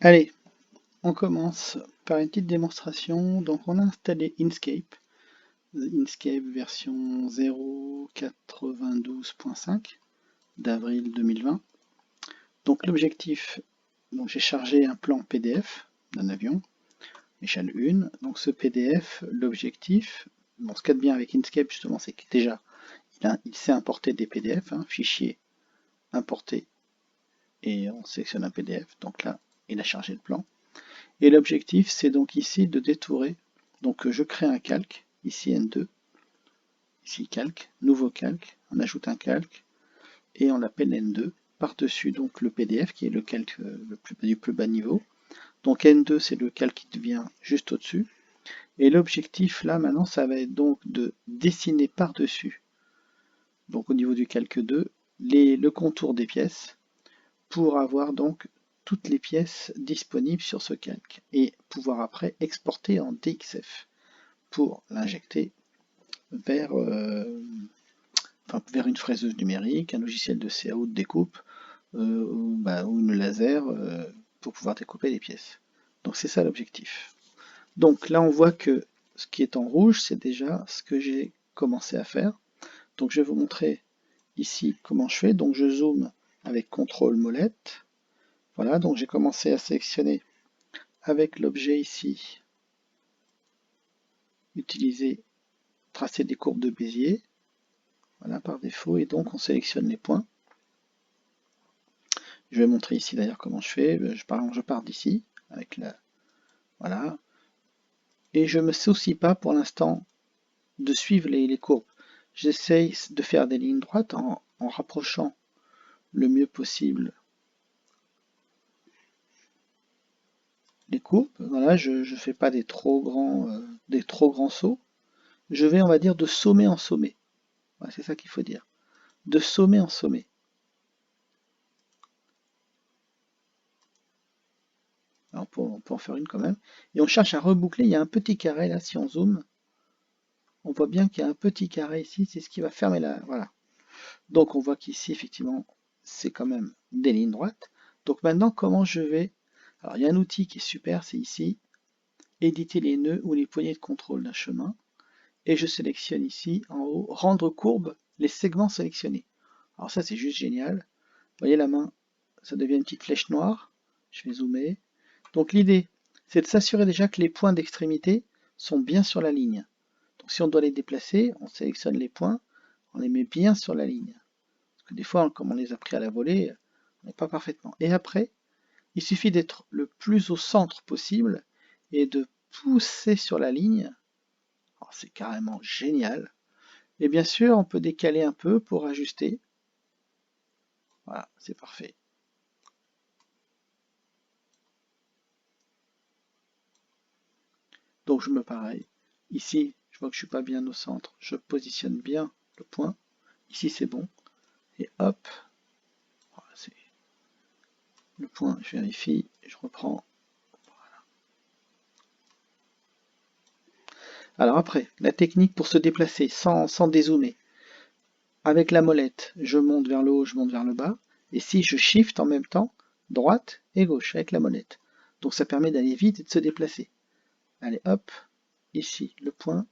Allez, on commence par une petite démonstration. Donc on a installé Inkscape, Inkscape version 0.92.5 d'avril 2020. Donc l'objectif, donc j'ai chargé un plan PDF d'un avion, échelle 1. Donc ce PDF, l'objectif, bon, ce qu'il y a de bien avec Inkscape justement, c'est que déjà il sait importer des PDF, fichier importer, et on sélectionne un PDF. Donc là, il a chargé le plan. Et l'objectif, c'est donc ici de détourer. Donc je crée un calque, ici N2, ici calque, nouveau calque, on ajoute un calque, et on l'appelle N2, par-dessus donc le PDF, qui est le calque du plus bas niveau. Donc N2, c'est le calque qui vient juste au-dessus. Et l'objectif, là, maintenant, ça va être donc de dessiner par-dessus, donc au niveau du calque 2, le contour des pièces, pour avoir donc toutes les pièces disponibles sur ce calque et pouvoir après exporter en DXF pour l'injecter vers, vers une fraiseuse numérique, un logiciel de CA ou de découpe ou une laser pour pouvoir découper les pièces. Donc c'est ça l'objectif. Donc là on voit que ce qui est en rouge c'est déjà ce que j'ai commencé à faire. Donc je vais vous montrer ici comment je fais. Donc je zoome avec CTRL molette. Voilà, donc j'ai commencé à sélectionner avec l'objet ici, utiliser, tracer des courbes de Bézier, voilà par défaut, et donc on sélectionne les points. Je vais montrer ici d'ailleurs comment je fais, je pars d'ici, avec la, voilà, et je ne me soucie pas pour l'instant de suivre les courbes. J'essaye de faire des lignes droites en rapprochant le mieux possible les courbes. Voilà, je ne fais pas des trop grands sauts. Je vais, on va dire, de sommet en sommet. Voilà, c'est ça qu'il faut dire. De sommet en sommet. Alors on peut en faire une quand même. Et on cherche à reboucler. Il y a un petit carré là, si on zoome. On voit bien qu'il y a un petit carré ici. C'est ce qui va fermer la. Voilà. Donc on voit qu'ici, effectivement, c'est quand même des lignes droites. Donc maintenant, comment je vais. Alors il y a un outil qui est super, c'est ici. Éditer les nœuds ou les poignées de contrôle d'un chemin. Et je sélectionne ici, en haut, rendre courbe les segments sélectionnés. Alors ça, c'est juste génial. Vous voyez la main, ça devient une petite flèche noire. Je vais zoomer. Donc l'idée, c'est de s'assurer déjà que les points d'extrémité sont bien sur la ligne. Donc si on doit les déplacer, on sélectionne les points, on les met bien sur la ligne. Parce que des fois, comme on les a pris à la volée, on n'est pas parfaitement. Et après, il suffit d'être le plus au centre possible et de pousser sur la ligne. C'est carrément génial. Et bien sûr, on peut décaler un peu pour ajuster. Voilà, c'est parfait. Donc je me pareil. Ici, je vois que je ne suis pas bien au centre. Je positionne bien le point. Ici, c'est bon. Et hop, voilà, c'est le point, je vérifie, je reprends. Voilà. Alors après, la technique pour se déplacer sans dézoomer. Avec la molette, je monte vers le haut, je monte vers le bas. Et si je shift en même temps, droite et gauche avec la molette. Donc ça permet d'aller vite et de se déplacer. Allez hop, ici le point.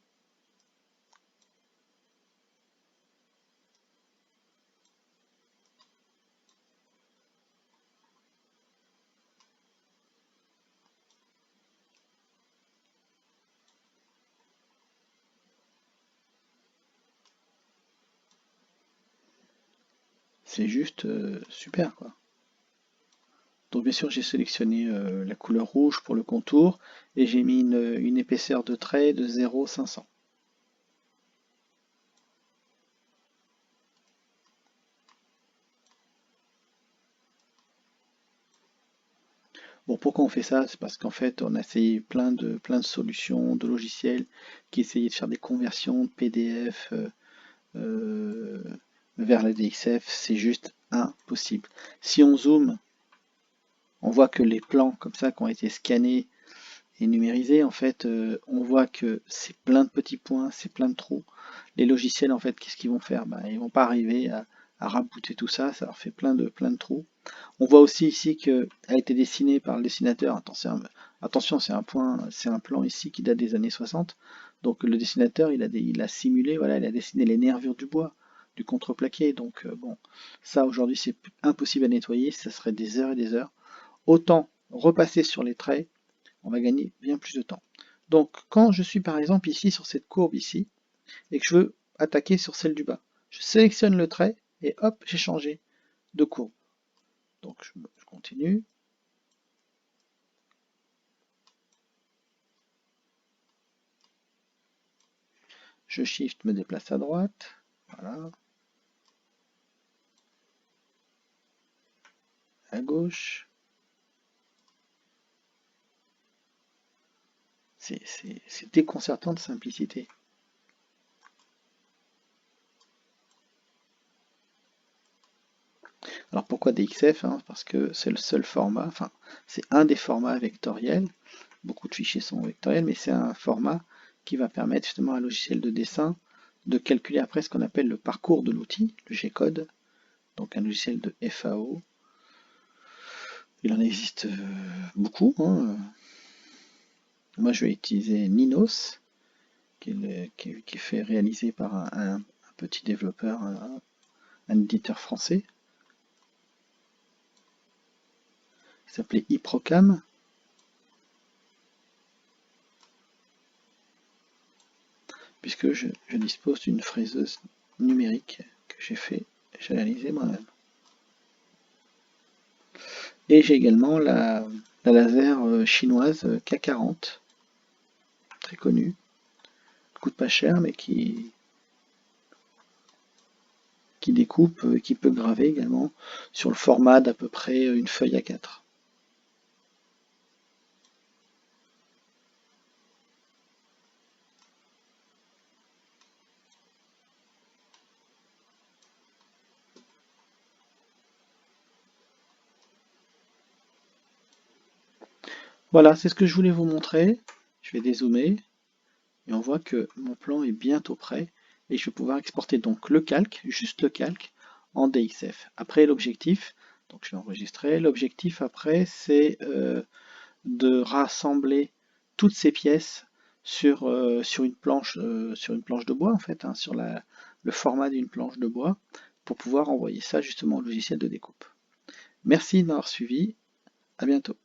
C'est juste super quoi. Donc bien sûr j'ai sélectionné la couleur rouge pour le contour et j'ai mis une épaisseur de trait de 0,500. Bon, pourquoi on fait ça? C'est parce qu'en fait on a essayé plein de solutions, de logiciels qui essayaient de faire des conversions de PDF euh, vers la DXF, c'est juste impossible. Si on zoome, on voit que les plans comme ça qui ont été scannés et numérisés, en fait, on voit que c'est plein de petits points, c'est plein de trous. Les logiciels, en fait, qu'est-ce qu'ils vont faire? Ils vont pas arriver à rabooter tout ça, ça leur fait plein de trous. On voit aussi ici qu'elle a été dessinée par le dessinateur. Attention, c'est un plan ici qui date des années 60. Donc le dessinateur, il a simulé, voilà, il a dessiné les nervures du bois, du contreplaqué. Donc bon, ça aujourd'hui c'est impossible à nettoyer, ça serait des heures et des heures. Autant repasser sur les traits, on va gagner bien plus de temps. Donc quand je suis par exemple ici sur cette courbe ici, et que je veux attaquer sur celle du bas, je sélectionne le trait et hop, j'ai changé de courbe. Donc je continue. Je shift, me déplace à droite. Voilà. À gauche. C'est déconcertant de simplicité. Alors pourquoi DXF, hein? Parce que c'est le seul format, enfin c'est un des formats vectoriels. Beaucoup de fichiers sont vectoriels, mais c'est un format qui va permettre justement à un logiciel de dessin de calculer après ce qu'on appelle le parcours de l'outil, le G-code, donc un logiciel de FAO. Il en existe beaucoup, hein. Moi je vais utiliser Ninos, qui est fait réaliser par un petit développeur, un éditeur français, qui s'appelait iProcam. Puisque je dispose d'une fraiseuse numérique que j'ai réalisée moi-même. Et j'ai également la laser chinoise K40, très connue, coûte pas cher mais qui découpe et qui peut graver également sur le format d'à peu près une feuille A4. Voilà, c'est ce que je voulais vous montrer. Je vais dézoomer et on voit que mon plan est bientôt prêt et je vais pouvoir exporter donc le calque, juste le calque, en DXF. Après l'objectif, donc je vais enregistrer, l'objectif après c'est de rassembler toutes ces pièces sur une planche de bois en fait, hein, sur le format d'une planche de bois pour pouvoir envoyer ça justement au logiciel de découpe. Merci de m'avoir suivi, à bientôt.